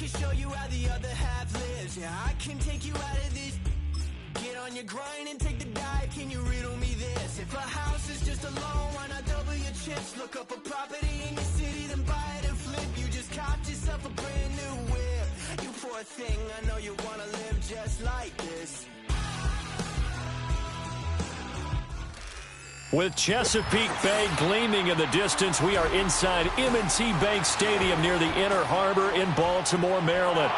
can show you how the other half lives. Yeah, I can take you out of this. Get on your grind and take the dive. Can you riddle me this? If a house is just a loan, why not double your chips? Look up a property in your city, then buy it and flip. You just copped yourself a brand new whip. You poor thing, I know you wanna live just like this. With Chesapeake Bay gleaming in the distance, we are inside M&T Bank Stadium near the Inner Harbor in Baltimore, Maryland.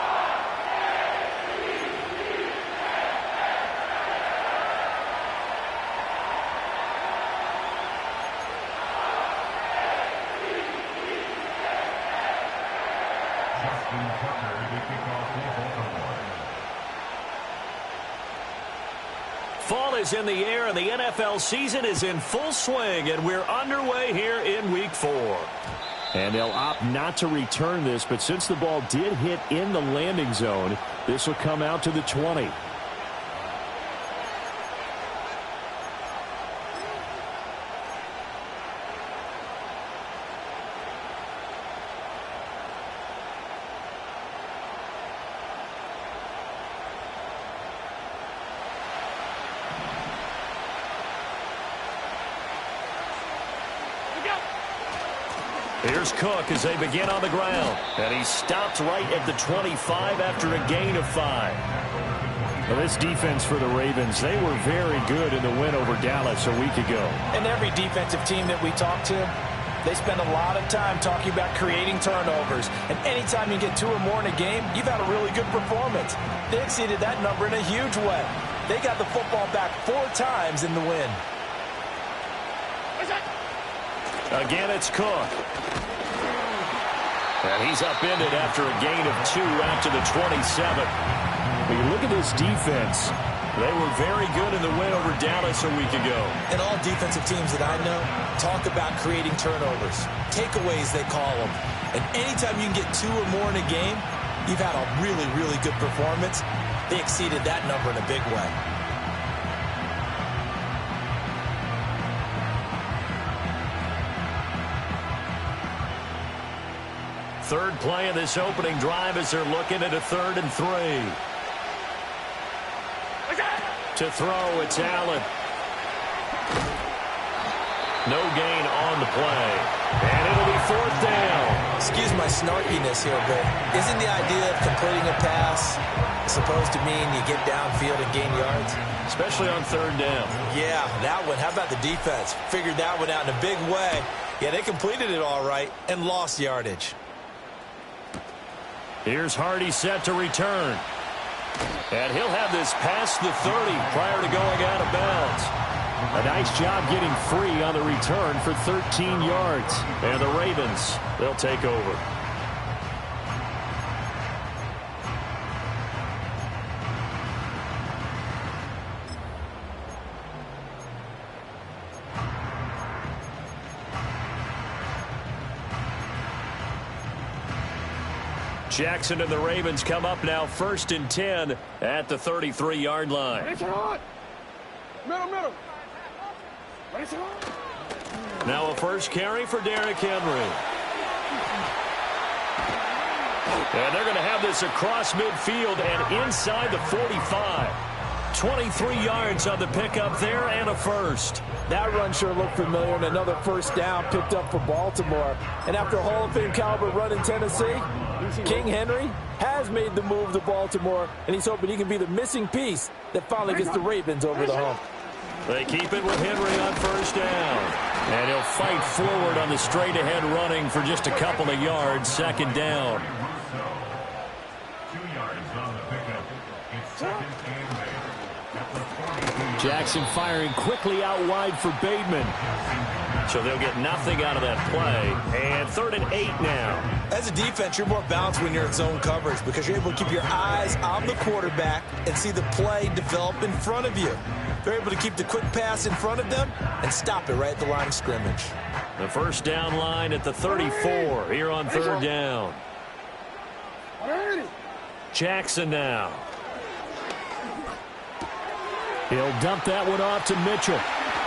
Fall is in the air, and the NFL season is in full swing, and we're underway here in Week 4. And they'll opt not to return this, but since the ball did hit in the landing zone, this will come out to the 20. Here's Cook as they begin on the ground. And he stopped right at the 25 after a gain of 5. Well, this defense for the Ravens, they were very good in the win over Dallas a week ago. And every defensive team that we talk to, they spend a lot of time talking about creating turnovers. And anytime you get 2 or more in a game, you've had a really good performance. They exceeded that number in a huge way. They got the football back 4 times in the win. Again, it's Cook. And he's upended after a gain of 2 out to the 27. When you look at this defense, they were very good in the win over Dallas a week ago. And all defensive teams that I know talk about creating turnovers. Takeaways, they call them. And anytime you can get 2 or more in a game, you've had a really, really good performance. They exceeded that number in a big way. Third play of this opening drive as they're looking at a 3rd and 3. To throw, it's Allen. No gain on the play. And it'll be 4th down. Excuse my snarkiness here, but isn't the idea of completing a pass supposed to mean you get downfield and gain yards? Especially on 3rd down. Yeah, that one. How about the defense? Figured that one out in a big way. Yeah, they completed it all right and lost yardage. Here's Hardy set to return. And he'll have this past the 30 prior to going out of bounds. A nice job getting free on the return for 13 yards. And the Ravens, they'll take over. Jackson and the Ravens come up now 1st and 10 at the 33-yard line. Middle. Now a first carry for Derrick Henry. And they're going to have this across midfield and inside the 45. 23 yards on the pickup there and a first. That run sure looked familiar, and another first down picked up for Baltimore. And after a Hall of Fame caliber run in Tennessee, King Henry has made the move to Baltimore, and he's hoping he can be the missing piece that finally gets the Ravens over the hump. They keep it with Henry on first down. And he'll fight forward on the straight-ahead running for just a couple of yards, 2nd down. 2 yards on the pickup. It's 2nd and 8. Jackson firing quickly out wide for Bateman. So they'll get nothing out of that play. And 3rd and 8 now. As a defense, you're more balanced when you're in zone coverage because you're able to keep your eyes on the quarterback and see the play develop in front of you. They're able to keep the quick pass in front of them and stop it right at the line of scrimmage. The first down line at the 34 here on 3rd down. Jackson now. He'll dump that one off to Mitchell.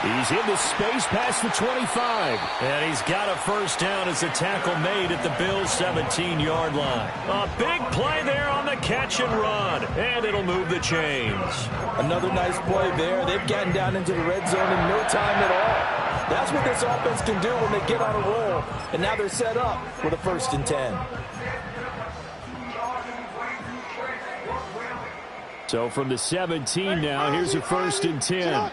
He's into space past the 25. And he's got a first down as the tackle made at the Bills' 17-yard line. A big play there on the catch and run. And it'll move the chains. Another nice play there. They've gotten down into the red zone in no time at all. That's what this offense can do when they get on a roll. And now they're set up with a 1st and 10. So from the 17 now, here's a 1st and 10.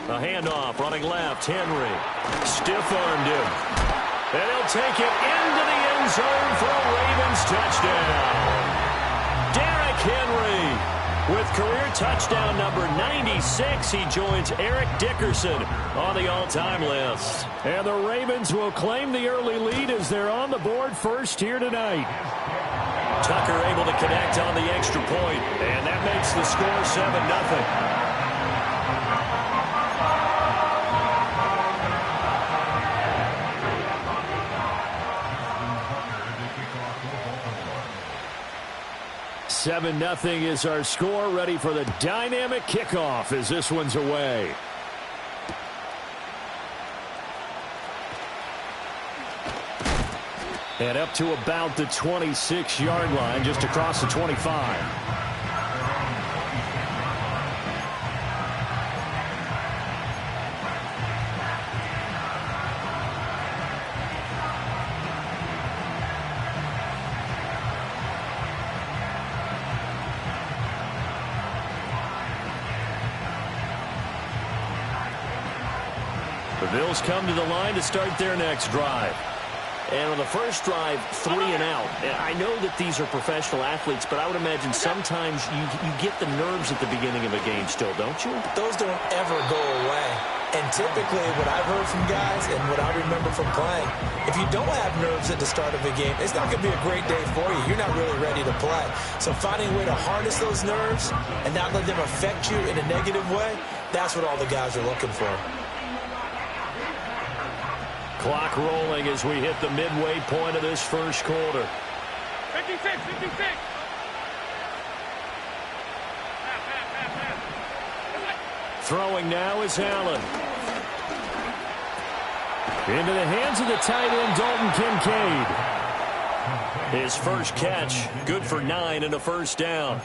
A handoff, running left, Henry. Stiff-armed him. And he'll take it into the end zone for a Ravens touchdown. Derrick Henry with career touchdown number 96. He joins Eric Dickerson on the all-time list. And the Ravens will claim the early lead as they're on the board first here tonight. Tucker able to connect on the extra point, and that makes the score 7-0. Nothing is our score. Ready for the dynamic kickoff as this one's away. And up to about the 26-yard line, just across the 25. The Bills come to the line to start their next drive. And on the first drive, 3 and out. I know that these are professional athletes, but I would imagine sometimes you get the nerves at the beginning of a game still, don't you? Those don't ever go away. And typically what I've heard from guys and what I remember from playing, if you don't have nerves at the start of a game, it's not going to be a great day for you. You're not really ready to play. So finding a way to harness those nerves and not let them affect you in a negative way, that's what all the guys are looking for. Clock rolling as we hit the midway point of this first quarter. 56. Throwing now is Allen. Into the hands of the tight end, Dalton Kincaid. His first catch, good for 9 and a first down.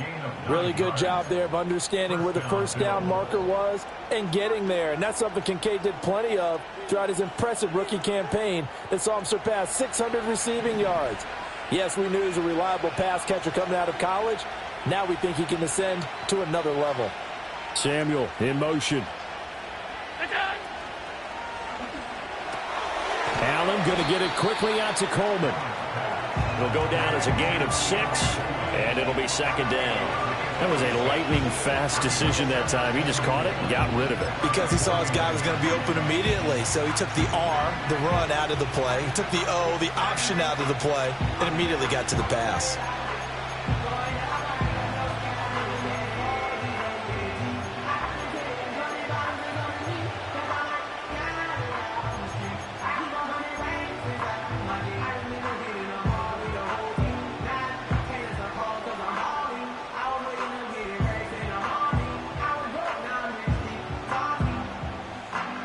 Really good job there of understanding where the first down marker was and getting there. And that's something Kincaid did plenty of throughout his impressive rookie campaign that saw him surpass 600 receiving yards. Yes, we knew he was a reliable pass catcher coming out of college. Now we think he can ascend to another level. Samuel in motion. Allen going to get it quickly out to Coleman. It'll go down as a gain of 6, and it'll be second down. That was a lightning-fast decision that time. He just caught it and got rid of it. Because he saw his guy was going to be open immediately. So he took the R, the run, out of the play. He took the O, the option, out of the play, and immediately got to the pass.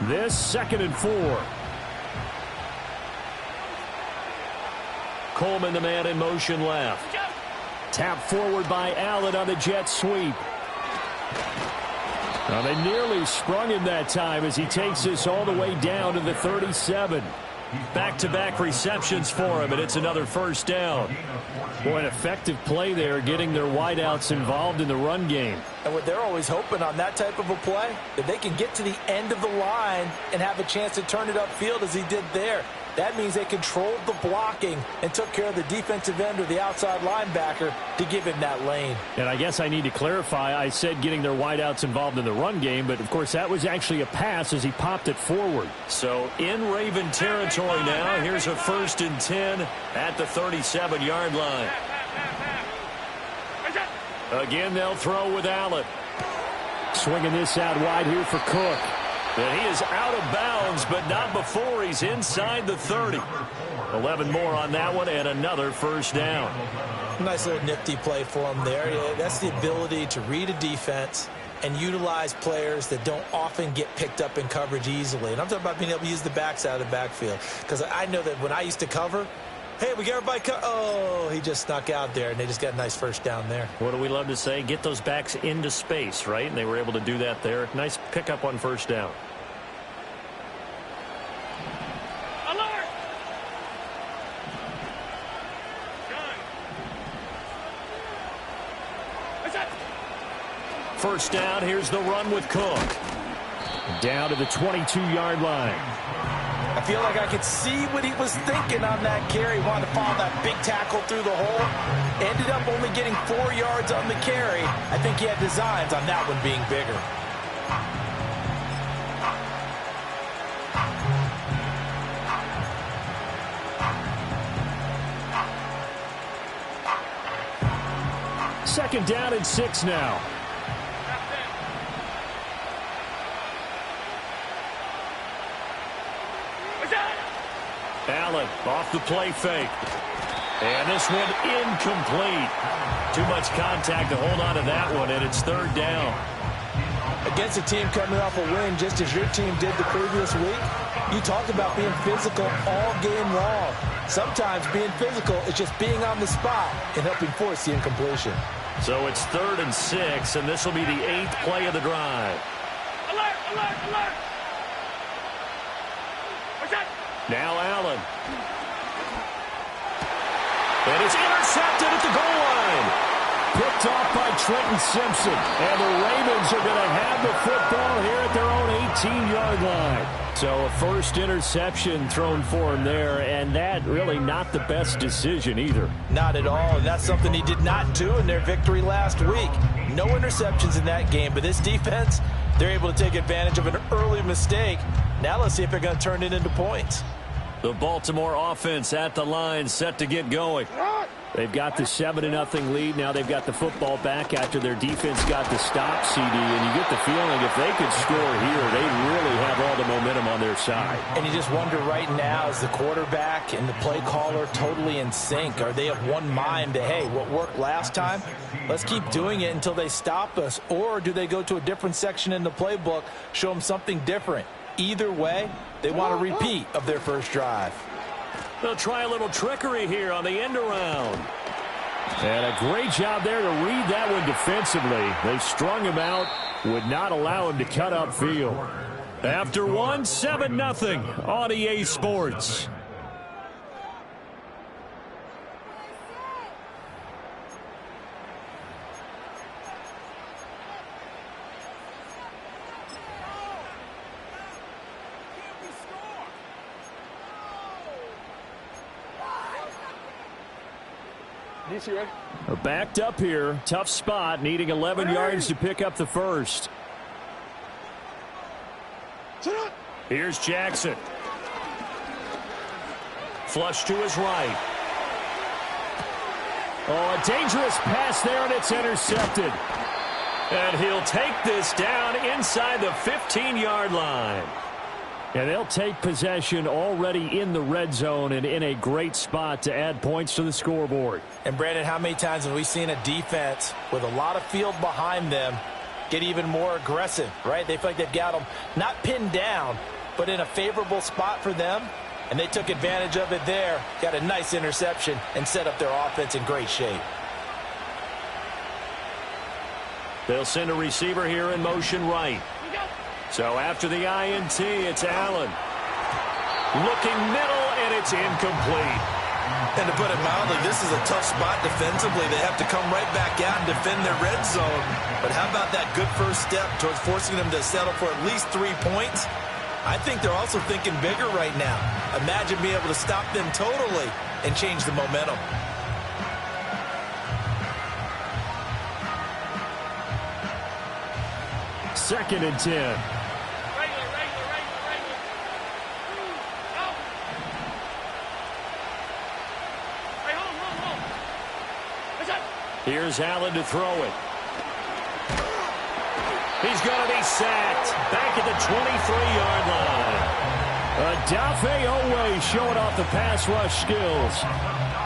This 2nd and 4. Coleman, the man in motion left. Tap forward by Allen on the jet sweep. Now they nearly sprung him that time as he takes this all the way down to the 37. Back-to-back receptions for him, and it's another first down. Boy, an effective play there, getting their wideouts involved in the run game. And what they're always hoping on that type of a play, that they can get to the end of the line and have a chance to turn it upfield as he did there. That means they controlled the blocking and took care of the defensive end or the outside linebacker to give him that lane. And I guess I need to clarify, I said getting their wideouts involved in the run game, but of course that was actually a pass as he popped it forward. So in Raven territory now, here's a 1st and 10 at the 37-yard line. Again, they'll throw with Allen. Swinging this out wide here for Cook. And he is out of bounds, but not before he's inside the 30. 11 more on that one, and another first down. Nice little nifty play for him there. Yeah, that's the ability to read a defense and utilize players that don't often get picked up in coverage easily. And I'm talking about being able to use the backs out of the backfield. Because I know that when I used to cover, hey, we got everybody oh, he just snuck out there, and they just got a nice first down there. What do we love to say? Get those backs into space, right? And they were able to do that there. Nice pickup on first down. Alert! First down, here's the run with Cook. Down to the 22-yard line. I feel like I could see what he was thinking on that carry. Wanted to follow that big tackle through the hole. Ended up only getting 4 yards on the carry. I think he had designs on that one being bigger. Second down and 6 now. Allen off the play fake. And this one incomplete. Too much contact to hold on to that one, and it's third down. Against a team coming off a win, just as your team did the previous week, you talked about being physical all game long. Sometimes being physical is just being on the spot and helping force the incompletion. So it's 3rd and 6, and this will be the 8th play of the drive. Alert, alert, alert! Now Allen. And it's intercepted at the goal line. Picked off by Trenton Simpson. And the Ravens are going to have the football here at their own 18-yard line. So a first interception thrown for him there, and that really not the best decision either. Not at all, and that's something he did not do in their victory last week. No interceptions in that game, but this defense, they're able to take advantage of an early mistake. Now let's see if they're going to turn it into points. The Baltimore offense at the line, set to get going. They've got the 7-0 lead. Now they've got the football back after their defense got the stop, CD. And you get the feeling if they could score here, they really have all the momentum on their side. And you just wonder right now, is the quarterback and the play caller totally in sync? Are they of one mind that, hey, what worked last time, let's keep doing it until they stop us? Or do they go to a different section in the playbook, show them something different? Either way, they want a repeat of their first drive. They'll try a little trickery here on the end around. And a great job there to read that one defensively. They strung him out, would not allow him to cut upfield. After one, 7-0 on EA Sports. Backed up here. Tough spot. Needing 11 yards to pick up the first. Here's Jackson. Flush to his right. Oh, a dangerous pass there, and it's intercepted. And he'll take this down inside the 15-yard line. And they'll take possession already in the red zone and in a great spot to add points to the scoreboard. And, Brandon, how many times have we seen a defense with a lot of field behind them get even more aggressive, right? They feel like they've got them not pinned down, but in a favorable spot for them, and they took advantage of it there, got a nice interception, and set up their offense in great shape. They'll send a receiver here in motion right. So after the INT, it's Allen. Looking middle, and it's incomplete. And to put it mildly, this is a tough spot defensively. They have to come right back out and defend their red zone. But how about that good first step towards forcing them to settle for at least 3 points? I think they're also thinking bigger right now. Imagine being able to stop them totally and change the momentum. Second and 10. Here's Allen to throw it. He's going to be sacked back at the 23-yard line. Odafe Oweh showing off the pass rush skills.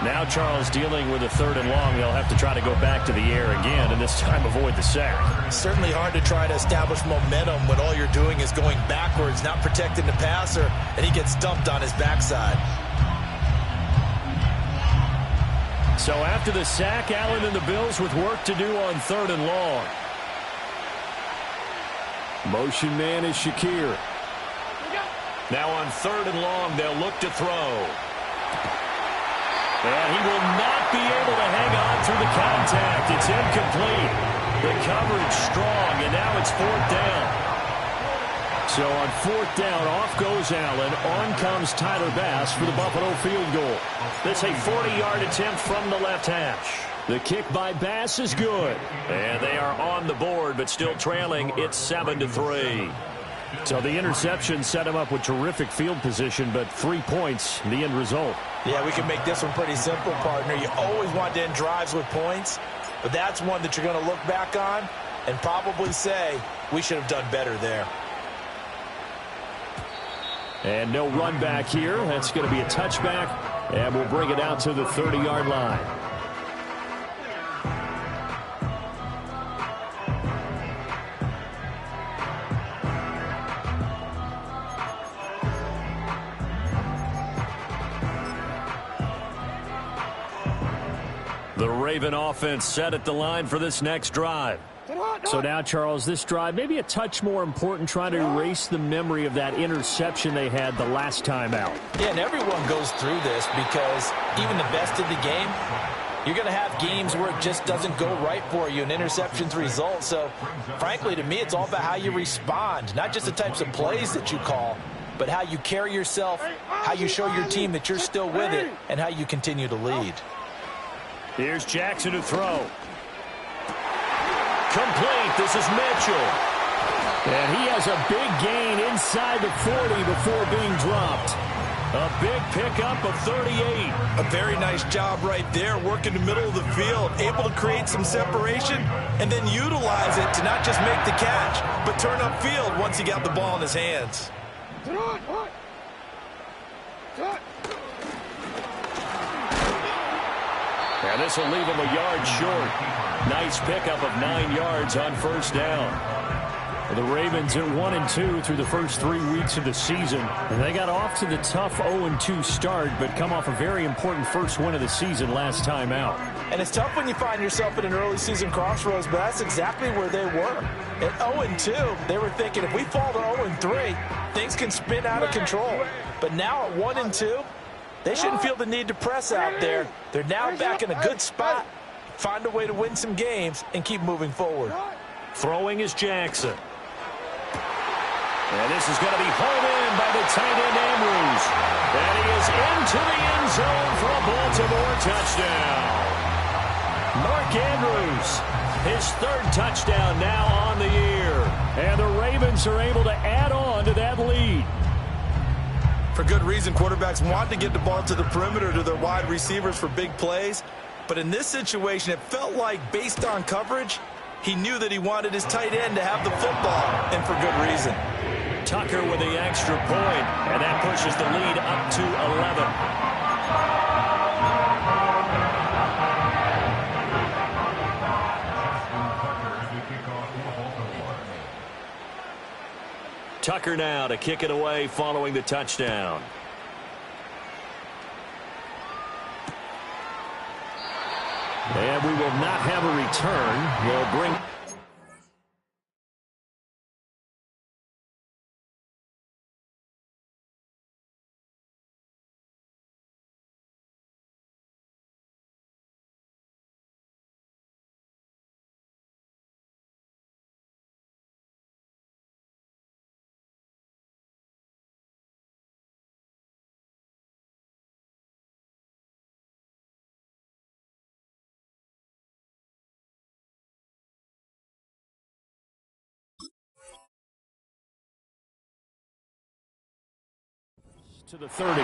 Now Charles dealing with a 3rd and long. They'll have to try to go back to the air again, and this time avoid the sack. Certainly hard to try to establish momentum when all you're doing is going backwards, not protecting the passer, and he gets dumped on his backside. So after the sack, Allen and the Bills with work to do on 3rd and long. Motion man is Shakir. Now on 3rd and long, they'll look to throw. And he will not be able to hang on through the contact. It's incomplete. The coverage strong, and now it's 4th down. So on 4th down, off goes Allen. On comes Tyler Bass for the Buffalo field goal. This a 40-yard attempt from the left hash. The kick by Bass is good. And they are on the board, but still trailing. It's 7-3. So the interception set him up with terrific field position, but 3 points, the end result. Yeah, we can make this one pretty simple, partner. You always want to end drives with points, but that's one that you're going to look back on and probably say, we should have done better there. And no run back here. That's going to be a touchback, and we'll bring it out to the 30-yard line. The Raven offense set at the line for this next drive. So now, Charles, this drive maybe a touch more important, trying to erase the memory of that interception they had the last time out. Yeah, and everyone goes through this because even the best in the game, you're going to have games where it just doesn't go right for you, and interceptions result. So, frankly, to me, it's all about how you respond, not just the types of plays that you call, but how you carry yourself, how you show your team that you're still with it, and how you continue to lead. Here's Jackson to throw. Complete. This is Mitchell. And he has a big gain inside the 40 before being dropped. A big pickup of 38. A very nice job right there, working the middle of the field, able to create some separation and then utilize it to not just make the catch, but turn upfield once he got the ball in his hands. And this will leave him a yard short. Nice pickup of 9 yards on 1st down. The Ravens are 1-2 through the first 3 weeks of the season. And they got off to the tough 0-2 start, but come off a very important first win of the season last time out. And it's tough when you find yourself at an early season crossroads, but that's exactly where they were. At 0-2, they were thinking if we fall to 0-3, things can spin out of control. But now at 1-2, they shouldn't feel the need to press out there. They're now back in a good spot. Find a way to win some games and keep moving forward. Throwing is Jackson. And this is going to be home in by the tight end Andrews. And he is into the end zone for a Baltimore touchdown. Mark Andrews, his 3rd touchdown now on the year. And the Ravens are able to add on to that lead. For good reason, quarterbacks want to get the ball to the perimeter to their wide receivers for big plays. But in this situation, it felt like based on coverage, he knew that he wanted his tight end to have the football, and for good reason. Tucker with the extra point, and that pushes the lead up to 11. Tucker now to kick it away following the touchdown. And we will not have a return. They'll bring... to the 30.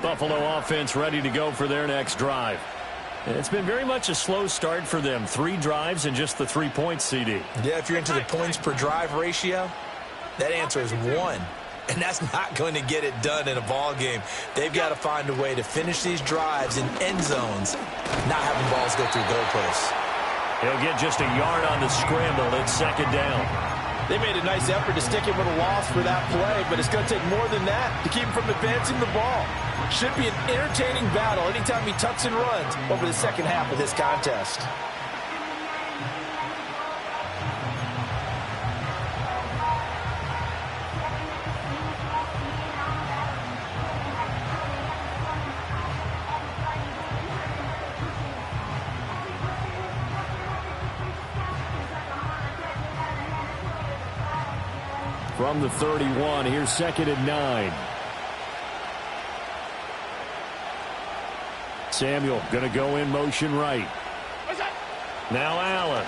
Buffalo offense ready to go for their next drive. It's been very much a slow start for them. 3 drives and just the 3 points, CD. Yeah, if you're into the points per drive ratio, that answer is 1. And that's not going to get it done in a ball game. They've got to find a way to finish these drives in end zones, not having balls go through goalposts. He'll get just a yard on the scramble. It's 2nd down. They made a nice effort to stick him with a loss for that play, but it's going to take more than that to keep him from advancing the ball. Should be an entertaining battle anytime he tucks and runs over the second half of this contest. From the 31, here's 2nd and 9. Samuel going to go in motion right. Now Allen.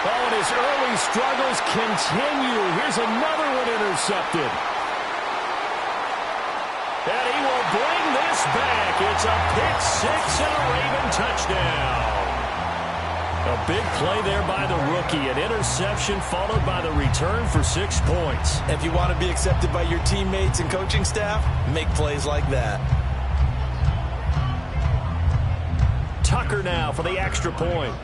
Oh, and his early struggles continue. Here's another one intercepted. And he will bring this back. It's a pick 6 and a Raven touchdown. A big play there by the rookie. An interception followed by the return for 6 points. If you want to be accepted by your teammates and coaching staff, make plays like that. Tucker now for the extra point.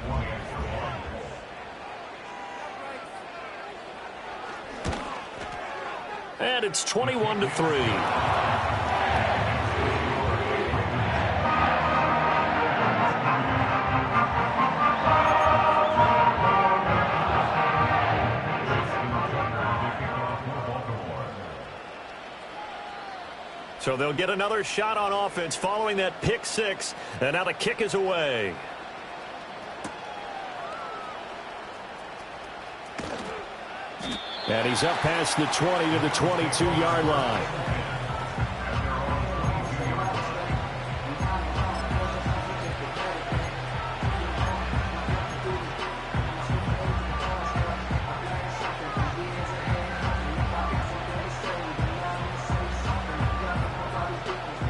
And it's 21-3. So they'll get another shot on offense following that pick 6. And now the kick is away. And he's up past the 20 to the 22-yard line.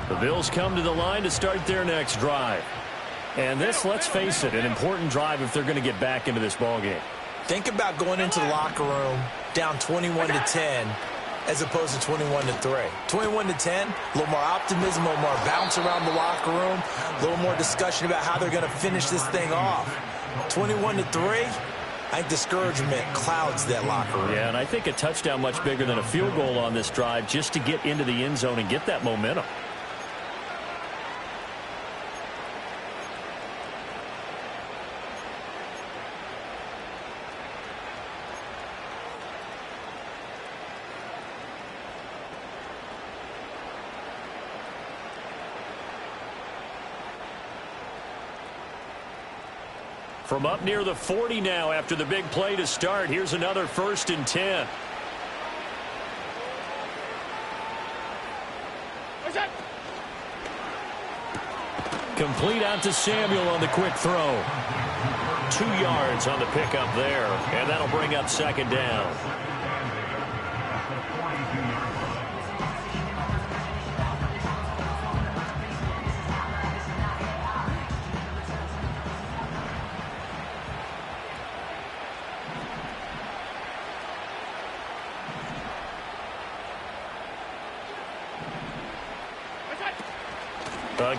The Bills come to the line to start their next drive. And this, let's face it, an important drive if they're going to get back into this ballgame. Think about going into the locker room down 21-10 as opposed to 21-3. 21-10, a little more optimism, a little more bounce around the locker room, a little more discussion about how they're going to finish this thing off. 21-3, I think discouragement clouds that locker room. Yeah, and I think a touchdown much bigger than a field goal on this drive just to get into the end zone and get that momentum. From up near the 40 now after the big play to start. Here's another 1st and 10. Complete out to Samuel on the quick throw. 2 yards on the pickup there, and that'll bring up 2nd down.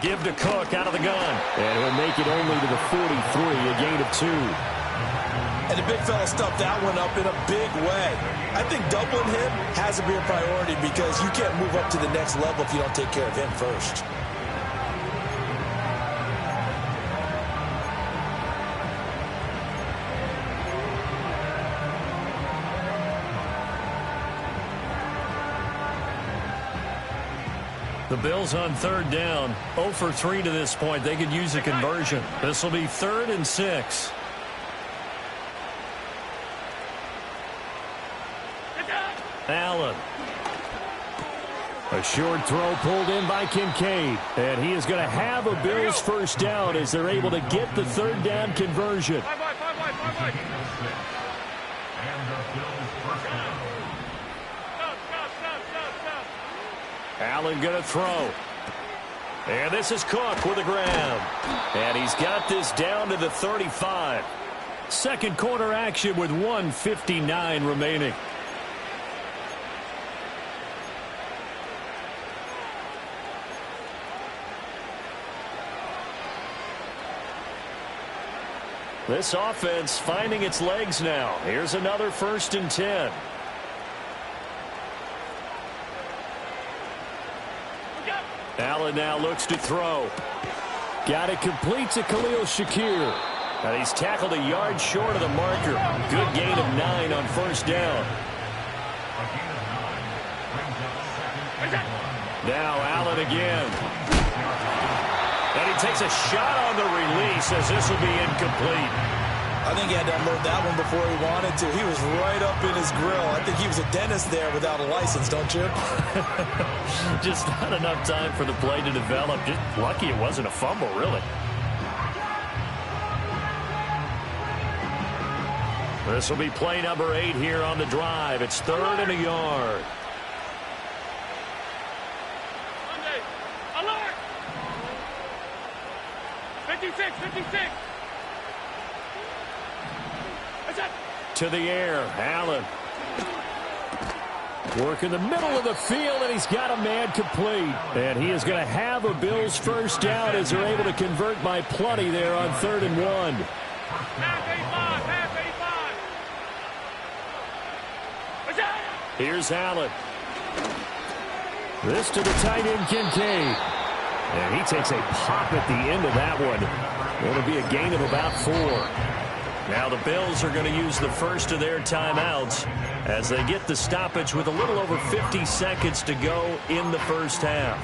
Give to Cook out of the gun. And he'll make it only to the 43, a gain of 2. And the big fella stuffed that one up in a big way. I think doubling him has to be a priority because you can't move up to the next level if you don't take care of him first. The Bills on 3rd down, 0 for 3 to this point. They could use a conversion. This will be 3rd and 6. Allen. A short throw pulled in by Kincaid. And he is going to have a Bills 1st down as they're able to get the 3rd down conversion. Allen going to throw. And this is Cook with a grab. And he's got this down to the 35. Second quarter action with 1:59 remaining. This offense finding its legs now. Here's another 1st and 10. Allen now looks to throw. Got it complete to Khalil Shakir. And he's tackled a yard short of the marker. Good gain of 9 on 1st down. Now Allen again. And he takes a shot on the release as this will be incomplete. I think he had to unload that one before he wanted to. He was right up in his grill. I think he was a dentist there without a license, don't you? Just not enough time for the play to develop. Just lucky it wasn't a fumble, really. This will be play number 8 here on the drive. It's 3rd and a yard. Alert! 56. To the air, Allen. Work in the middle of the field, and he's got a man complete. And he is going to have a Bills 1st down as they're able to convert by plenty there on 3rd and 1. Half 85. Here's Allen. This to the tight end, Kincaid. And he takes a pop at the end of that one. It'll be a gain of about 4. Now the Bills are going to use the first of their timeouts as they get the stoppage with a little over 50 seconds to go in the 1st half.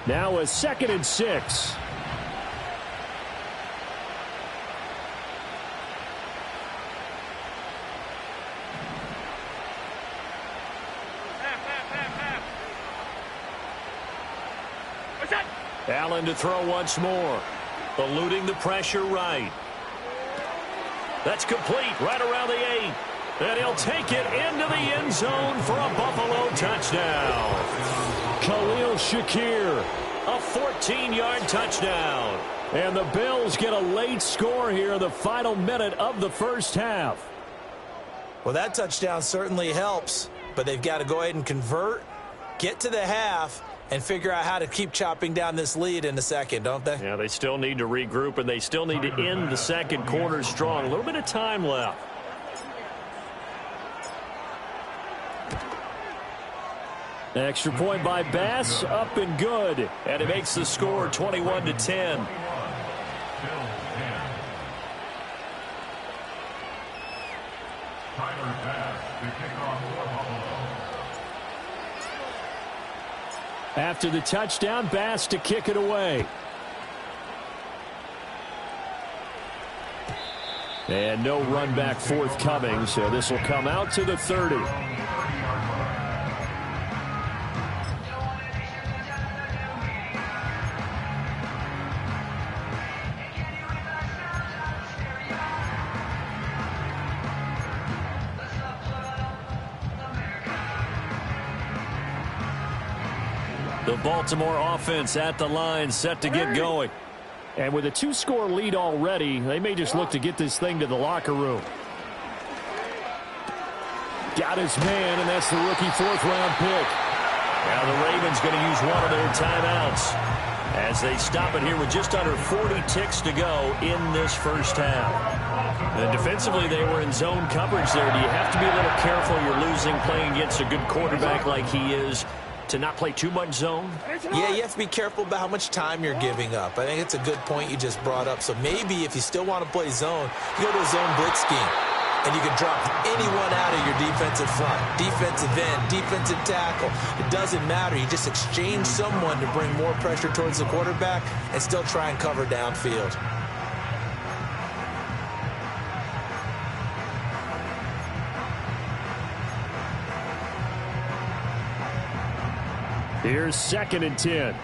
Now a 2nd and 6. Allen to throw once more. Eluding the pressure right. That's complete right around the 8. And he'll take it into the end zone for a Buffalo touchdown. Khalil Shakir, a 14-yard touchdown. And the Bills get a late score here in the final minute of the 1st half. Well, that touchdown certainly helps, but they've got to go ahead and convert, get to the half, and figure out how to keep chopping down this lead in the second, don't they? Yeah, they still need to regroup, and they still need to end the second quarter strong. A little bit of time left. Extra point by Bass, up and good. And it makes the score 21-10. After the touchdown, Bass to kick it away. And no run back forthcoming, so this will come out to the 30. The Baltimore offense at the line, set to get going. And with a 2-score lead already, they may just look to get this thing to the locker room. Got his man, and that's the rookie 4th-round pick. Now the Ravens going to use one of their timeouts as they stop it here with just under 40 ticks to go in this 1st half. And defensively, they were in zone coverage there. Do you have to be a little careful? You're losing playing against a good quarterback like he is, to not play too much zone? Yeah, you have to be careful about how much time you're giving up. I think it's a good point you just brought up. So maybe if you still want to play zone, you go to a zone blitz scheme, and you can drop anyone out of your defensive front, defensive end, defensive tackle. It doesn't matter. You just exchange someone to bring more pressure towards the quarterback and still try and cover downfield. Here's 2nd and 10.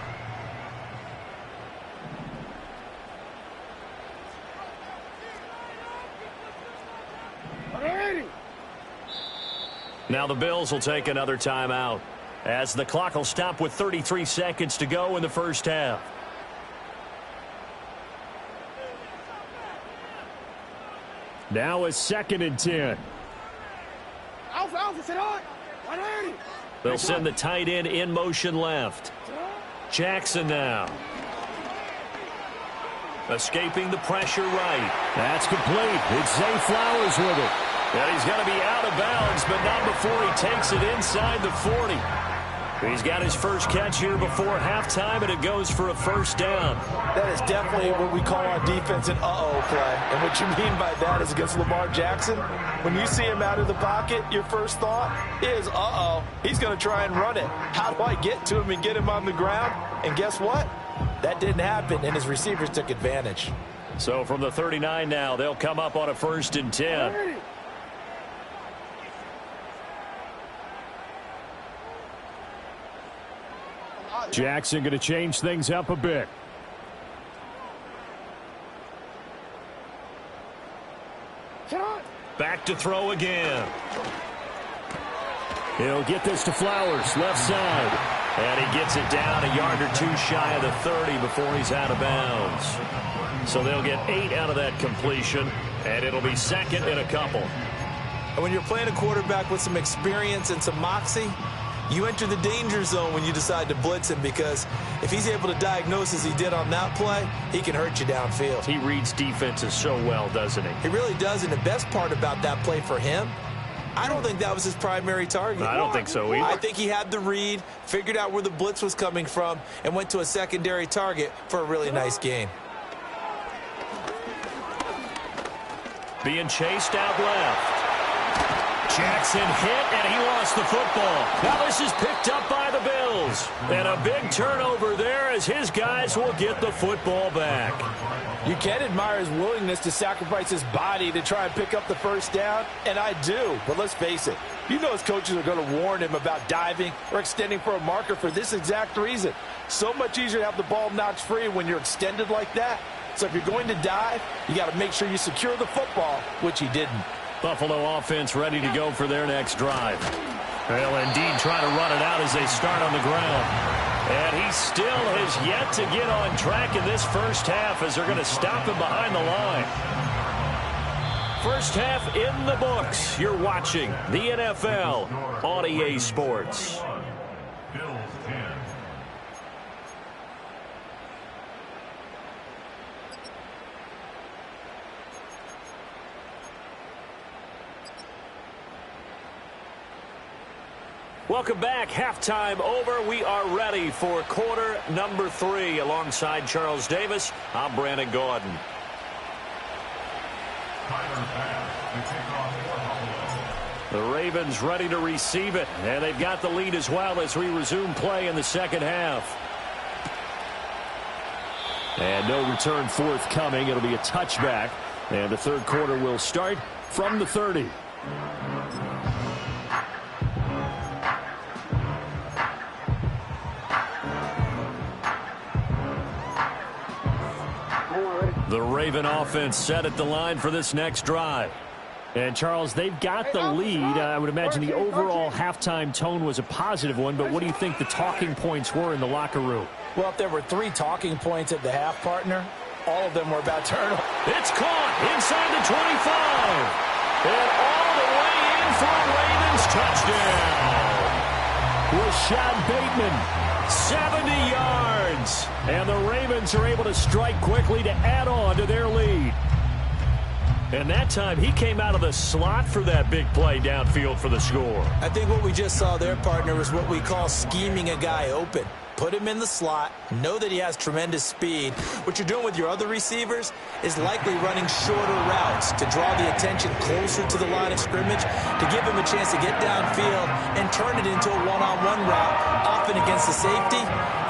Now the Bills will take another timeout as the clock will stop with 33 seconds to go in the first half. Now it's 2nd and 10. They'll send the tight end in motion left. Jackson now. Escaping the pressure right. That's complete. It's Zay Flowers with it. And he's going to be out of bounds, but not before he takes it inside the 40. He's got his first catch here before halftime, and it goes for a first down. That is definitely what we call on defense an uh-oh play. And what you mean by that is against Lamar Jackson, when you see him out of the pocket, your first thought is, uh-oh, he's going to try and run it. How do I get to him and get him on the ground? And guess what? That didn't happen, and his receivers took advantage. So from the 39 now, they'll come up on a 1st and 10. Jackson going to change things up a bit. Back to throw again. He'll get this to Flowers, left side. And he gets it down a yard or two shy of the 30 before he's out of bounds. So they'll get 8 out of that completion, and it'll be 2nd and a couple. And when you're playing a quarterback with some experience and some moxie, you enter the danger zone when you decide to blitz him, because if he's able to diagnose as he did on that play, he can hurt you downfield. He reads defenses so well, doesn't he? He really does, and the best part about that play for him, I don't think that was his primary target. I don't think so either. I think he had the read, figured out where the blitz was coming from, and went to a secondary target for a really nice gain. Being chased out left. Jackson hit, and he lost the football. Now this is picked up by the Bills. And a big turnover there as his guys will get the football back. You can admire his willingness to sacrifice his body to try and pick up the first down, and I do. But let's face it, you know his coaches are going to warn him about diving or extending for a marker for this exact reason. So much easier to have the ball knocked free when you're extended like that. So if you're going to dive, you got to make sure you secure the football, which he didn't. Buffalo offense ready to go for their next drive. They'll indeed try to run it out as they start on the ground. And he still has yet to get on track in this first half as they're going to stop him behind the line. First half in the books. You're watching the NFL on EA Sports. Bills 10. Welcome back. Halftime over. We are ready for quarter number 3. Alongside Charles Davis, I'm Brandon Gordon. The Ravens ready to receive it, and they've got the lead as well as we resume play in the second half. And no return forthcoming. It'll be a touchback, and the third quarter will start from the 30. The Raven offense set at the line for this next drive. And, Charles, they've got the lead. I would imagine the overall halftime tone was a positive one, but what do you think the talking points were in the locker room? Well, if there were 3 talking points at the half, partner, all of them were about turnover. It's caught inside the 25. And all the way in for a Ravens touchdown. Rashad Bateman, 70 yards. And the Ravens are able to strike quickly to add on to their lead. And that time, he came out of the slot for that big play downfield for the score. I think what we just saw there, partner, was what we call scheming a guy open. Put him in the slot, know that he has tremendous speed. What you're doing with your other receivers is likely running shorter routes to draw the attention closer to the line of scrimmage, to give him a chance to get downfield and turn it into a one-on-one route, often against the safety.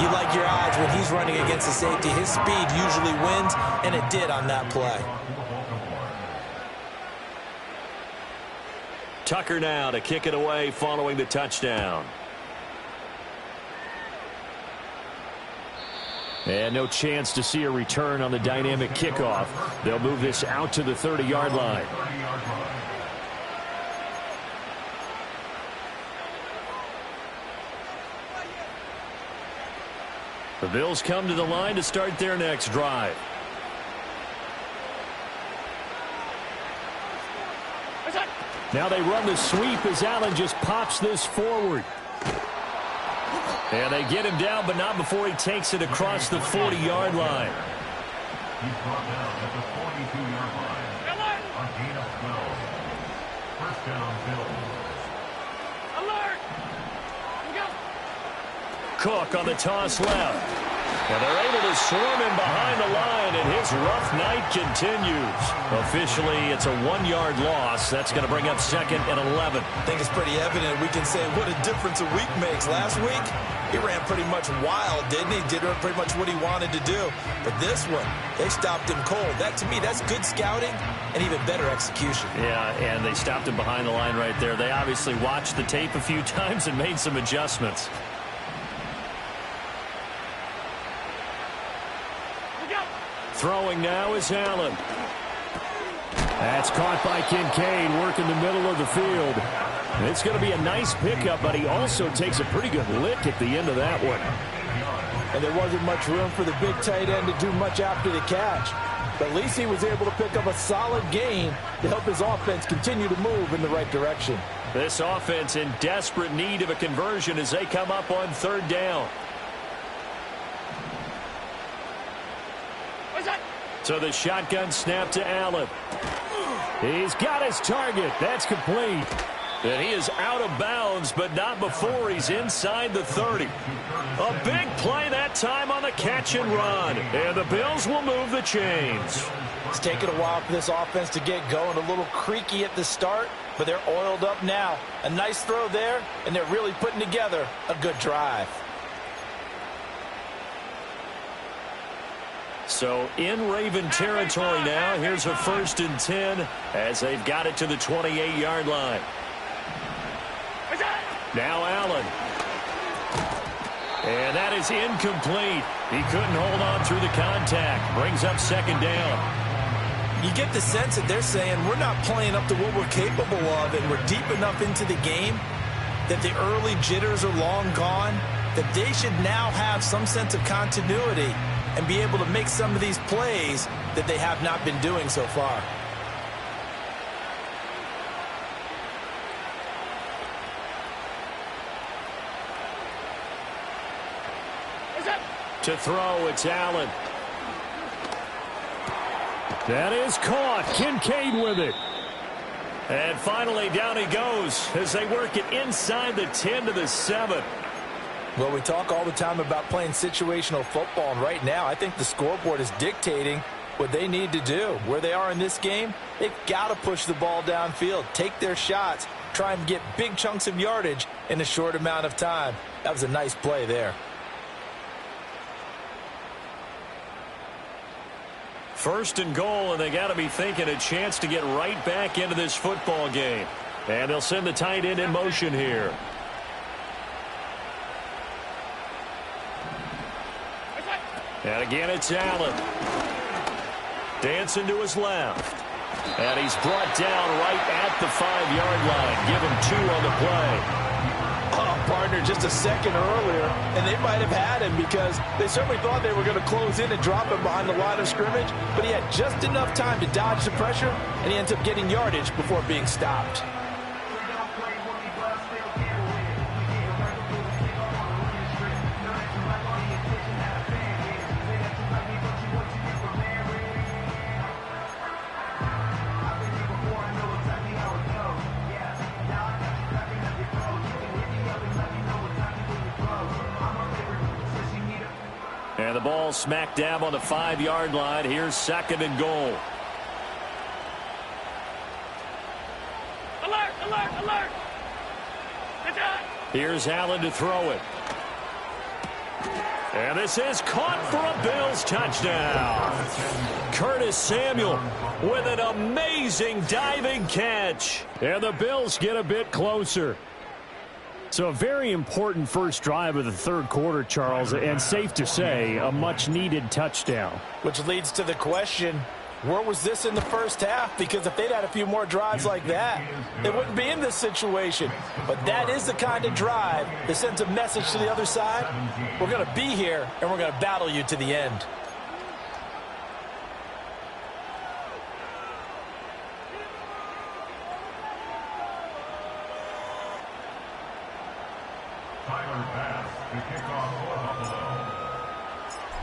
You like your odds when he's running against the safety. His speed usually wins, and it did on that play. Tucker now to kick it away following the touchdown. And no chance to see a return on the dynamic kickoff. They'll move this out to the 30-yard line. The Bills come to the line to start their next drive. Now they run the sweep as Allen just pops this forward. And they get him down, but not before he takes it across the 40-yard line. He's brought down at the 42-yard line. A gain of 12. First down, Bills. Alert! Go! Cook on the toss left. And they're able to swarm him behind the line, and his rough night continues. Officially, it's a 1-yard loss. That's going to bring up second and 11. I think it's pretty evident. We can say what a difference a week makes. Last week, he ran pretty much wild, didn't he? Did pretty much what he wanted to do. But this one, they stopped him cold. That, to me, that's good scouting and even better execution. Yeah, and they stopped him behind the line right there. They obviously watched the tape a few times and made some adjustments. Throwing now is Allen. That's caught by Kincaid, working the middle of the field. And it's going to be a nice pickup, but he also takes a pretty good lick at the end of that one. And there wasn't much room for the big tight end to do much after the catch. But at least he was able to pick up a solid gain to help his offense continue to move in the right direction. This offense in desperate need of a conversion as they come up on third down. So the shotgun snap to Allen. He's got his target. That's complete. And he is out of bounds, but not before he's inside the 30. A big play that time on the catch and run. And the Bills will move the chains. It's taken a while for this offense to get going. A little creaky at the start, but they're oiled up now. A nice throw there, and they're really putting together a good drive. So in Raven territory now. Here's a 1st and 10 as they've got it to the 28-yard line. Now Allen. And that is incomplete. He couldn't hold on through the contact. Brings up second down. You get the sense that they're saying we're not playing up to what we're capable of, and we're deep enough into the game that the early jitters are long gone, that they should now have some sense of continuity and be able to make some of these plays that they have not been doing so far. To throw, it's Allen. That is caught. Kincaid with it. And finally, down he goes as they work it inside the 10 to the 7. Well, we talk all the time about playing situational football, and right now I think the scoreboard is dictating what they need to do. Where they are in this game, they've got to push the ball downfield, take their shots, try and get big chunks of yardage in a short amount of time. That was a nice play there. First and goal, and they got to be thinking a chance to get right back into this football game. And they'll send the tight end in motion here. And again, it's Allen. Dancing to his left. And he's brought down right at the 5-yard line. Give him 2 on the play. Oh, partner, just a second earlier, and they might have had him because they certainly thought they were going to close in and drop him behind the line of scrimmage, but he had just enough time to dodge the pressure, and he ends up getting yardage before being stopped. And the ball smack dab on the 5-yard line. Here's second and goal. Alert, alert, alert. Here's Allen to throw it. And this is caught for a Bills touchdown. Curtis Samuel with an amazing diving catch. And the Bills get a bit closer. So a very important first drive of the third quarter, Charles, and safe to say, a much-needed touchdown. Which leads to the question, where was this in the first half? Because if they'd had a few more drives like that, they wouldn't be in this situation. But that is the kind of drive that sends a message to the other side. We're going to be here, and we're going to battle you to the end.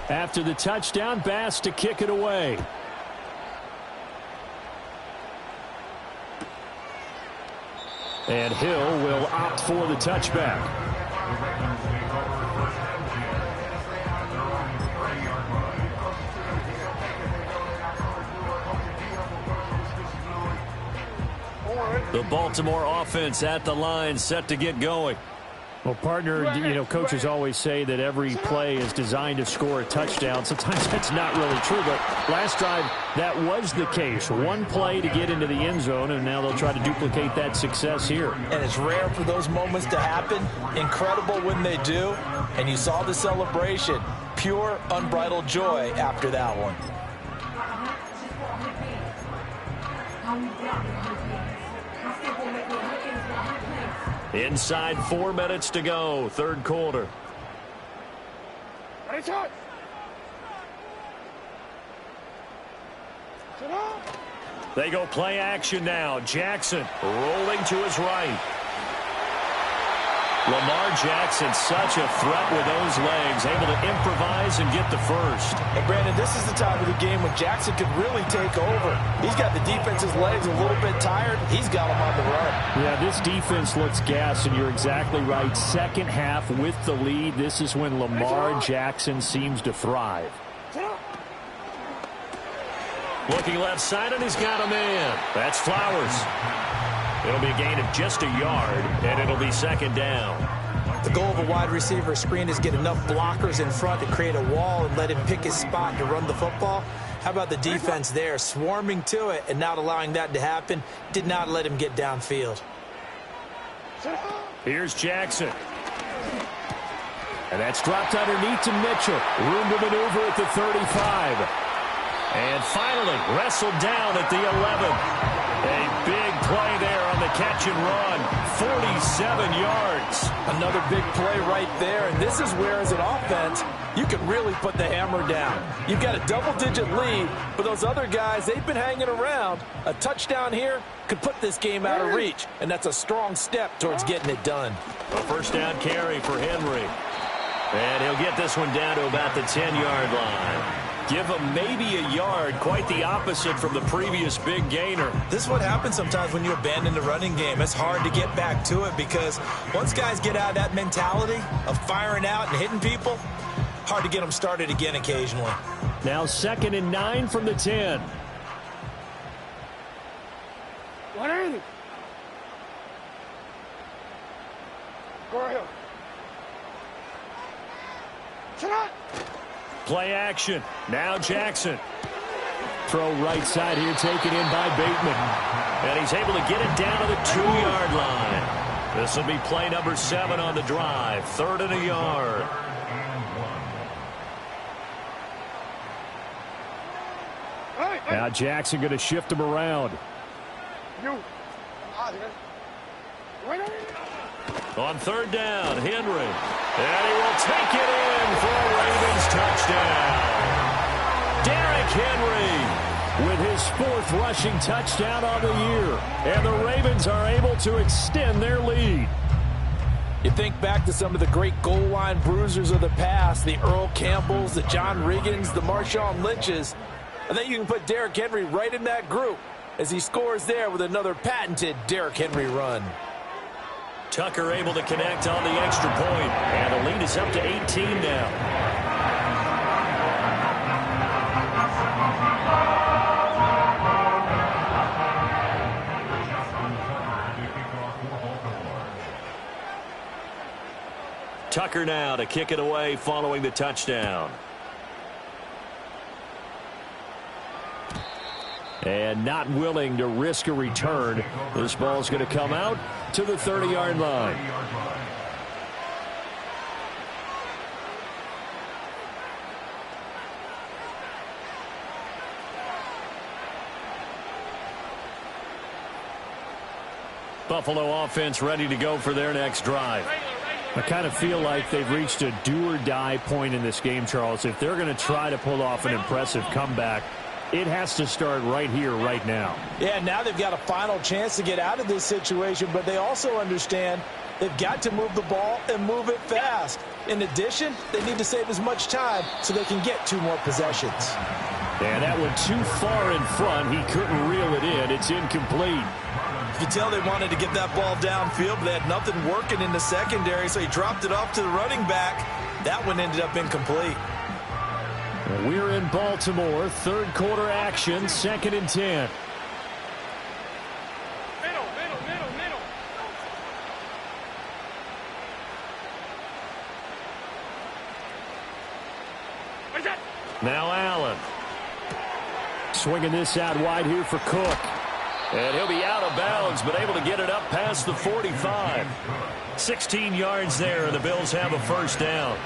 After the touchdown, Bass to kick it away. And Hill will opt for the touchback. The Baltimore offense at the line, set to get going. Well, partner, coaches always say that every play is designed to score a touchdown. Sometimes that's not really true, but last drive, that was the case. One play to get into the end zone, and now they'll try to duplicate that success here. And it's rare for those moments to happen. Incredible when they do. And you saw the celebration. Pure, unbridled joy after that one. Inside 4 minutes to go, third quarter. They go play action now. Jackson rolling to his right. Lamar Jackson, such a threat with those legs, able to improvise and get the first. And Brandon, this is the time of the game when Jackson could really take over. He's got the defense's legs a little bit tired. He's got them on the run. Yeah, this defense looks gassed, and you're exactly right. Second half with the lead, this is when Lamar Jackson seems to thrive. Looking left side, and he's got a man. That's Flowers. It'll be a gain of just a yard, and it'll be second down. The goal of a wide receiver screen is get enough blockers in front to create a wall and let him pick his spot to run the football. How about the defense there, swarming to it and not allowing that to happen? Did not let him get downfield. Here's Jackson. And that's dropped underneath to Mitchell. Room to maneuver at the 35. And finally, wrestled down at the 11. A big play there on the catch and run. 47 yards. Another big play right there. And this is where, as an offense, you can really put the hammer down. You've got a double-digit lead, but those other guys, they've been hanging around. A touchdown here could put this game out of reach, and that's a strong step towards getting it done. A first down carry for Henry. And he'll get this one down to about the 10-yard line. Give him maybe a yard, quite the opposite from the previous big gainer. This is what happens sometimes when you abandon the running game. It's hard to get back to it because once guys get out of that mentality of firing out and hitting people, hard to get them started again occasionally. Now 2nd and 9 from the 10. What are you? Go ahead. Shut up. Play action. Now Jackson. Throw right side here, taken in by Bateman. And he's able to get it down to the 2-yard line. This will be play number 7 on the drive. 3rd and a yard. Now Jackson going to shift him around. On 3rd down, Henry. And he will take it in for a Ravens touchdown. Derrick Henry with his 4th rushing touchdown on the year. And the Ravens are able to extend their lead. You think back to some of the great goal line bruisers of the past, the Earl Campbells, the John Riggins, the Marshawn Lynches. I think you can put Derrick Henry right in that group as he scores there with another patented Derrick Henry run. Tucker able to connect on the extra point, and the lead is up to 18 now. Tucker now to kick it away following the touchdown. And not willing to risk a return. This ball's going to come out to the 30-yard line. Buffalo offense ready to go for their next drive. I kind of feel like they've reached a do-or-die point in this game, Charles. If they're going to try to pull off an impressive comeback, it has to start right here, right now. Yeah, now they've got a final chance to get out of this situation, but they also understand they've got to move the ball and move it fast. In addition, they need to save as much time so they can get 2 more possessions. And that went too far in front. He couldn't reel it in. It's incomplete. You can tell they wanted to get that ball downfield, but they had nothing working in the secondary, so he dropped it off to the running back. That one ended up incomplete. We're in Baltimore. Third quarter action, 2nd and 10. Middle. What is that? Now Allen. Swinging this out wide here for Cook. And he'll be out of bounds, but able to get it up past the 45. 16 yards there, and the Bills have a first down.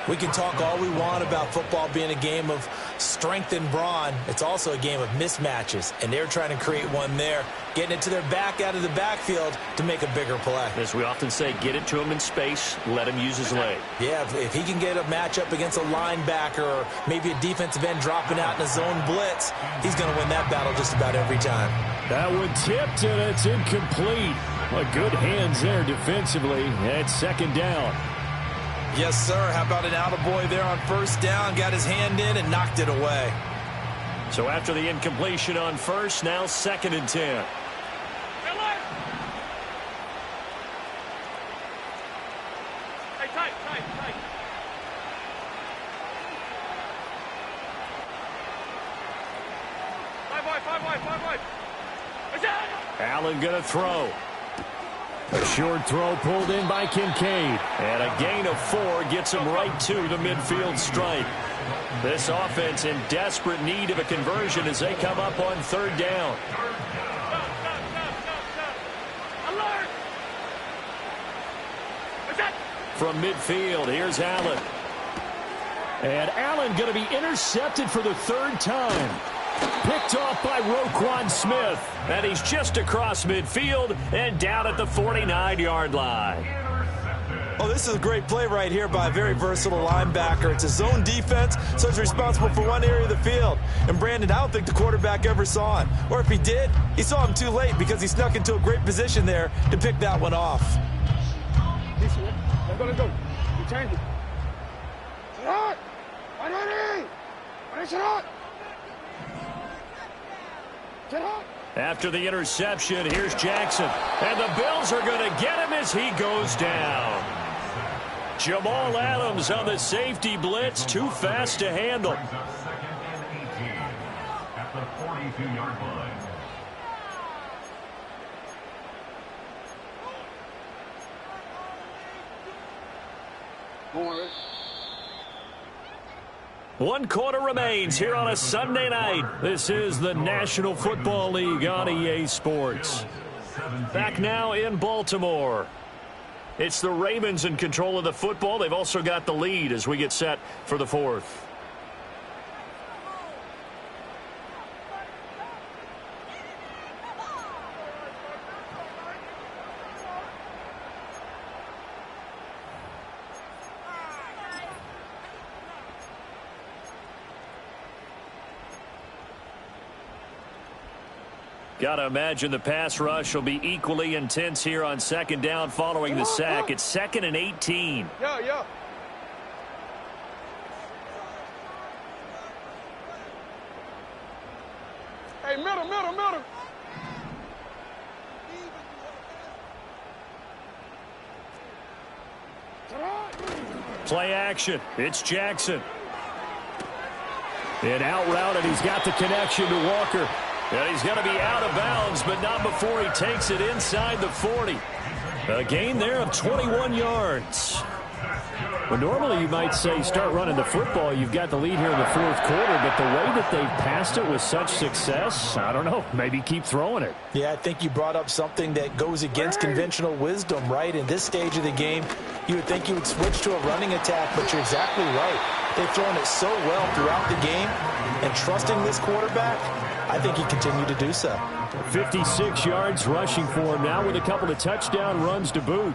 We can talk all we want about football being a game of strength and brawn. It's also a game of mismatches, and they're trying to create one there, getting it to their back out of the backfield to make a bigger play. As we often say, get it to him in space, let him use his leg. Yeah, if he can get a matchup against a linebacker or maybe a defensive end dropping out in a zone blitz, he's going to win that battle just about every time. That one tipped, and it's incomplete. Good hands there defensively. It's 2nd down. Yes, sir. How about an attaboy there on first down? Got his hand in and knocked it away. So after the incompletion on first, now 2nd and 10. Hey, tight. 5 wide. What's that? Allen going to throw. A short throw pulled in by Kincaid. And a gain of 4 gets him right to the midfield stripe. This offense in desperate need of a conversion as they come up on 3rd down. Alert! What's that? From midfield, here's Allen. And Allen going to be intercepted for the 3rd time. Picked off by Roquan Smith. And he's just across midfield and down at the 49-yard line. Oh, this is a great play right here by a very versatile linebacker. It's a zone defense, so he's responsible for one area of the field. And Brandon, I don't think the quarterback ever saw him. Or if he did, he saw him too late because he snuck into a great position there to pick that one off. This way. Let's go. You change it. Shot! Shot! After the interception, here's Jackson. And the Bills are going to get him as he goes down. Jamal Adams on the safety blitz, too fast to handle. 2nd and 18 at the 42-yard line. One quarter remains here on a Sunday night. This is the National Football League on EA Sports. Back now in Baltimore. It's the Ravens in control of the football. They've also got the lead as we get set for the 4th. Got to imagine the pass rush will be equally intense here on 2nd down following the sack. It's 2nd and 18. Yeah. Hey, middle. Play action. It's Jackson. And out route, and he's got the connection to Walker. And he's going to be out of bounds, but not before he takes it inside the 40. A gain there of 21 yards. Well, normally you might say start running the football. You've got the lead here in the fourth quarter, but the way that they've passed it with such success, I don't know, maybe keep throwing it. Yeah, I think you brought up something that goes against conventional wisdom, right? In this stage of the game, you would think you would switch to a running attack, but you're exactly right. They've thrown it so well throughout the game, and trusting this quarterback, I think he continued to do so. 56 yards rushing for him now with a couple of touchdown runs to boot.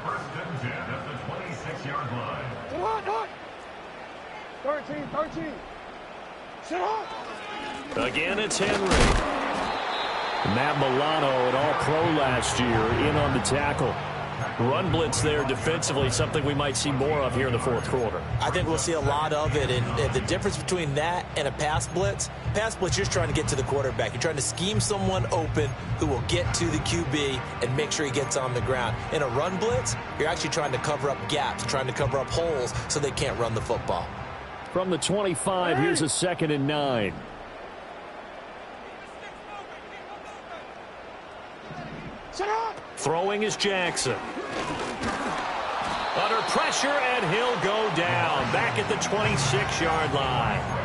13. Sit up. Again, it's Henry. Matt Milano, an all-pro last year, in on the tackle. Run blitz there defensively, something we might see more of here in the fourth quarter. I think we'll see a lot of it, and the difference between that and a pass blitz, you're just trying to get to the quarterback. You're trying to scheme someone open who will get to the QB and make sure he gets on the ground. In a run blitz, you're actually trying to cover up gaps, trying to cover up holes so they can't run the football. From the 25, here's a 2nd and 9. Throwing is Jackson. Under pressure, and he'll go down. Back at the 26-yard line.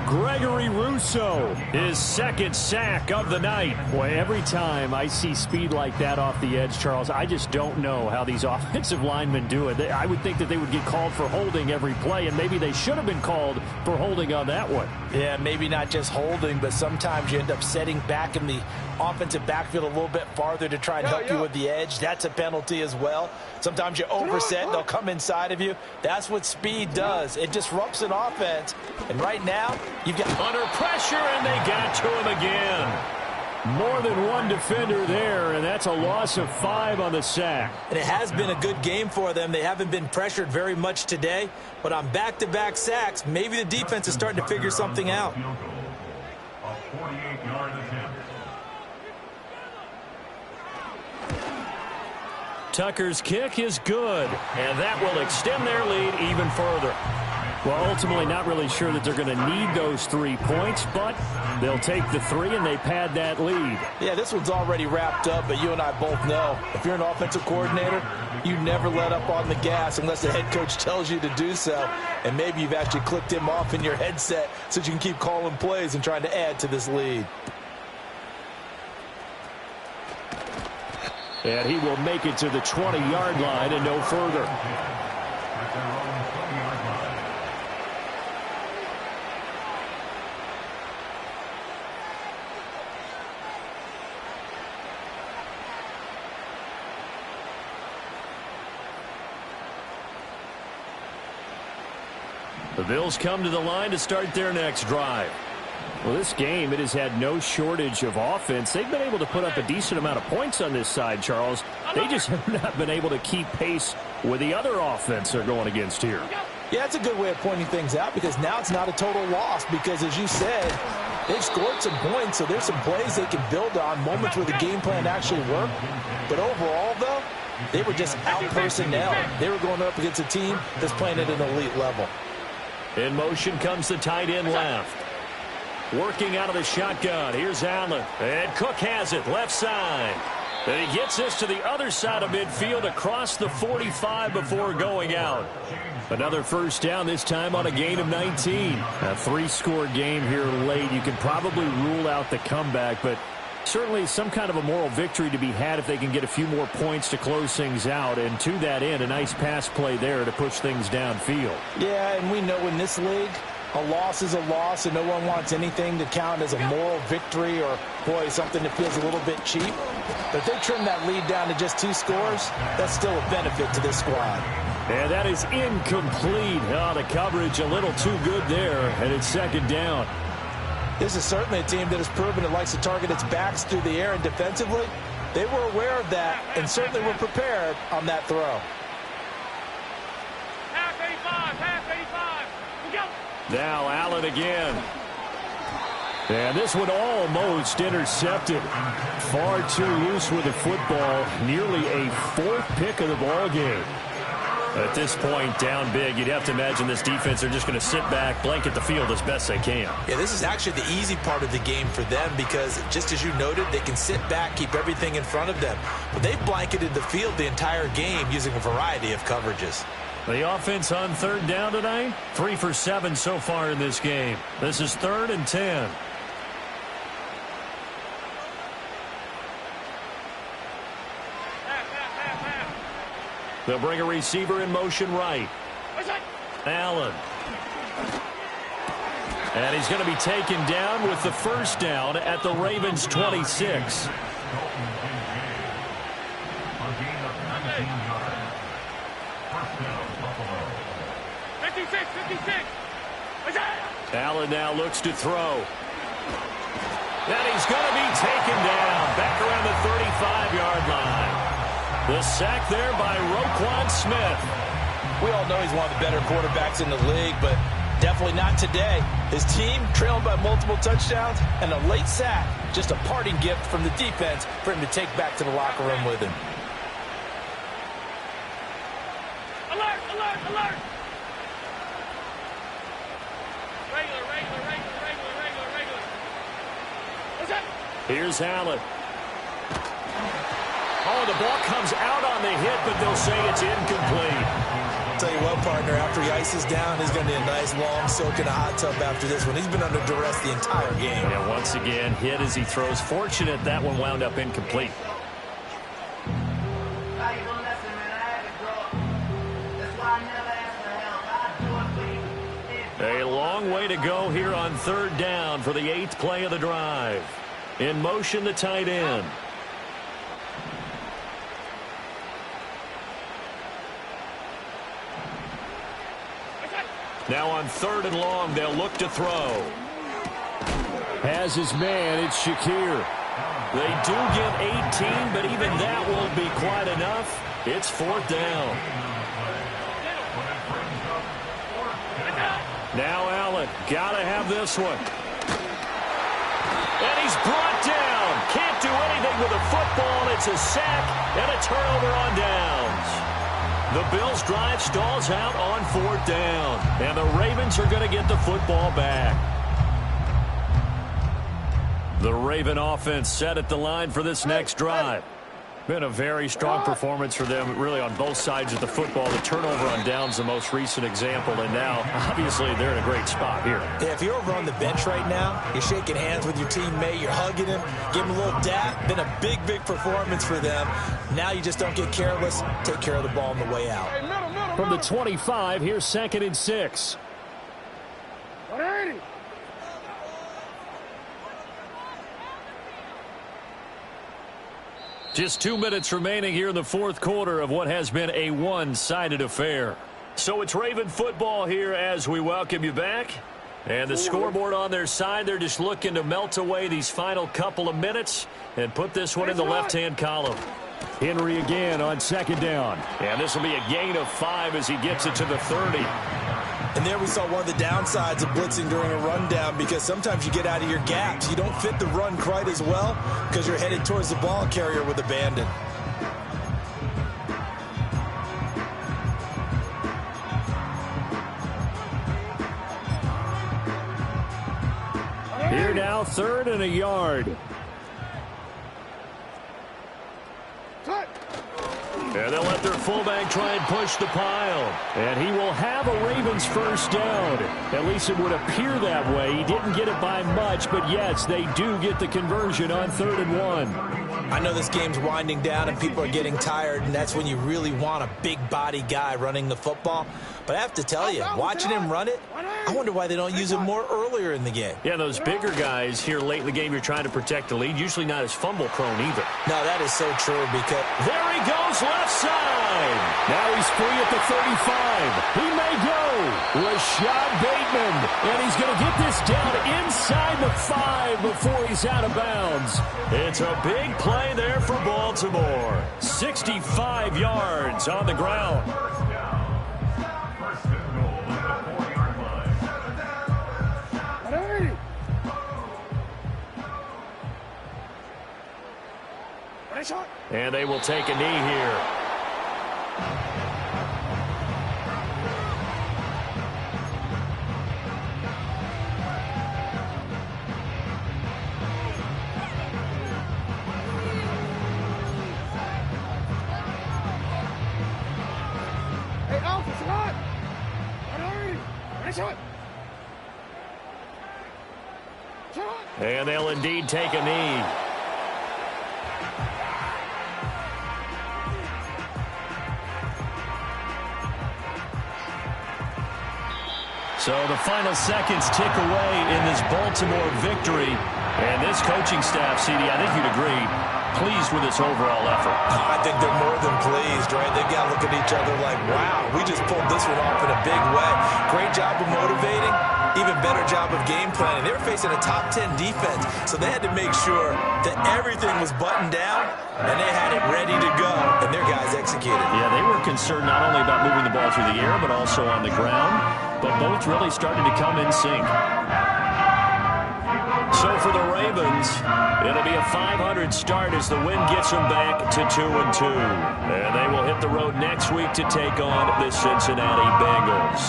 Gregory Rousseau, his 2nd sack of the night. Boy, every time I see speed like that off the edge, Charles, I just don't know how these offensive linemen do it. I would think that they would get called for holding every play, and maybe they should have been called for holding on that one. Yeah, maybe not just holding, but sometimes you end up setting back in the offensive backfield a little bit farther to try and help you with the edge. That's a penalty as well. Sometimes you overset, they'll come inside of you. That's what speed does. It disrupts an offense. And right now, you've got under pressure, and they got to him again. More than one defender there, and that's a loss of 5 on the sack. And it has been a good game for them. They haven't been pressured very much today, but on back-to-back sacks, maybe the defense is starting to figure something out. A 48-yard attempt. Tucker's kick is good, and that will extend their lead even further. Well, ultimately not really sure that they're going to need those 3 points, but they'll take the 3 and they pad that lead. Yeah, this one's already wrapped up, but you and I both know if you're an offensive coordinator, you never let up on the gas unless the head coach tells you to do so. And maybe you've actually clicked him off in your headset so you can keep calling plays and trying to add to this lead. And he will make it to the 20-yard line and no further. The Bills come to the line to start their next drive. Well, this game, it has had no shortage of offense. They've been able to put up a decent amount of points on this side, Charles. They just have not been able to keep pace with the other offense they're going against here. Yeah, that's a good way of pointing things out because now it's not a total loss because, as you said, they've scored some points, so there's some plays they can build on, moments where the game plan actually worked. But overall, though, they were just out-personnel. They were going up against a team that's playing at an elite level. In motion comes the tight end left. Working out of the shotgun. Here's Allen. And Cook has it left side. And he gets this to the other side of midfield across the 45 before going out. Another first down, this time on a gain of 19. A 3-score game here late. You can probably rule out the comeback, but certainly some kind of a moral victory to be had if they can get a few more points to close things out. And to that end, a nice pass play there to push things downfield. Yeah, and we know in this league, a loss is a loss, and no one wants anything to count as a moral victory or, boy, something that feels a little bit cheap. But if they trim that lead down to just 2 scores, that's still a benefit to this squad. And that is incomplete. Oh, the coverage a little too good there, and it's second down. This is certainly a team that has proven it likes to target its backs through the air, and defensively, they were aware of that and certainly were prepared on that throw. Half 85. We go. Now Allen again. And this one almost intercepted. Far too loose with the football. Nearly a 4th pick of the ball game. At this point, down big, you'd have to imagine this defense are just going to sit back, blanket the field as best they can. Yeah, this is actually the easy part of the game for them because, just as you noted, they can sit back, keep everything in front of them. But they've blanketed the field the entire game using a variety of coverages. The offense on third down tonight, 3 for 7 so far in this game. This is 3rd and 10. They'll bring a receiver in motion right. Allen. And he's going to be taken down with the first down at the Ravens' 26. Allen now looks to throw. And he's going to be taken down back around the 35-yard line. The sack there by Roquan Smith. We all know he's one of the better quarterbacks in the league, but definitely not today. His team trailing by multiple touchdowns and a late sack. Just a parting gift from the defense for him to take back to the locker room with him. Alert, alert, alert! Regular. What's that? Here's Allen. Oh, the ball comes out on the hit, but they'll say it's incomplete. Tell you what, partner, after he ices down, he's going to be a nice long soak in a hot tub after this one. He's been under duress the entire game. And once again, hit as he throws. Fortunate that one wound up incomplete. A long way to go here on third down for the 8th play of the drive. In motion, the tight end. Now on 3rd and long, they'll look to throw. Has his man, it's Shakir. They do get 18, but even that won't be quite enough. It's 4th down. Now Allen, gotta have this one. And he's brought down. Can't do anything with a football. It's a sack and a turnover on downs. The Bills' drive stalls out on 4th down. And the Ravens are going to get the football back. The Raven offense set at the line for this next drive. Been a very strong performance for them, really, on both sides of the football. The turnover on downs, the most recent example, and now, obviously, they're in a great spot here. Yeah, if you're over on the bench right now, you're shaking hands with your teammate, you're hugging him, give him a little dap. Been a big, big performance for them. Now you just don't get careless. Take care of the ball on the way out. From the 25, here's 2nd and 6. 180. Just 2 minutes remaining here in the 4th quarter of what has been a one-sided affair. So it's Raven football here as we welcome you back. And the scoreboard on their side, they're just looking to melt away these final couple of minutes and put this one in the left-hand column. Henry again on 2nd down. And this will be a gain of 5 as he gets it to the 30. And there we saw one of the downsides of blitzing during a rundown, because sometimes you get out of your gaps. You don't fit the run quite as well because you're headed towards the ball carrier with abandon. Here now, 3rd and a yard. And they'll let their fullback try and push the pile. And he will have a Ravens first down. At least it would appear that way. He didn't get it by much, but yes, they do get the conversion on 3rd and 1. I know this game's winding down and people are getting tired, and that's when you really want a big body guy running the football. But I have to tell you, watching him run it, I wonder why they don't use him more earlier in the game. Yeah, those bigger guys here late in the game, you're trying to protect the lead, usually not as fumble prone either. No, that is so true, because there he goes, left side. Now he's free at the 35. He may go. Rashad Bateman. And he's going to get this down inside the 5 before he's out of bounds. It's a big play there for Baltimore. 65 yards on the ground. And they will take a knee here. Hey, Alpha, And they'll indeed take a knee. So the final seconds tick away in this Baltimore victory. And this coaching staff, CD, I think you'd agree, pleased with its overall effort. I think they're more than pleased, right? They've got to look at each other like, wow, we just pulled this one off in a big way. Great job of motivating, even better job of game planning. They were facing a top 10 defense, so they had to make sure that everything was buttoned down, and they had it ready to go, and their guys executed. Yeah, they were concerned not only about moving the ball through the air, but also on the ground, but both really started to come in sync. So for the Ravens, it'll be a 500 start as the win gets them back to 2-2. And they will hit the road next week to take on the Cincinnati Bengals.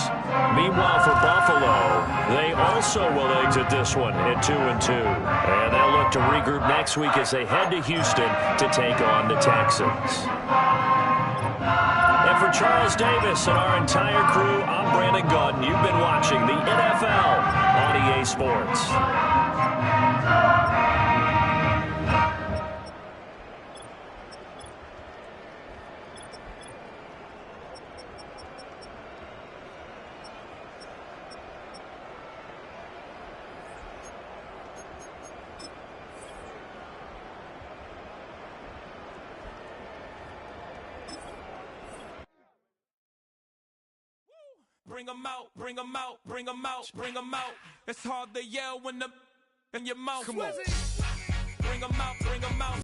Meanwhile, for Buffalo, they also will exit this one at 2-2. And they'll look to regroup next week as they head to Houston to take on the Texans. And for Charles Davis and our entire crew, I'm Brandon Gaudin. You've been watching the NFL on EA Sports. Bring 'em out, bring 'em out, bring 'em out, bring 'em out. It's hard to yell when the in your mouth. Come on. Bring 'em out, bring 'em out.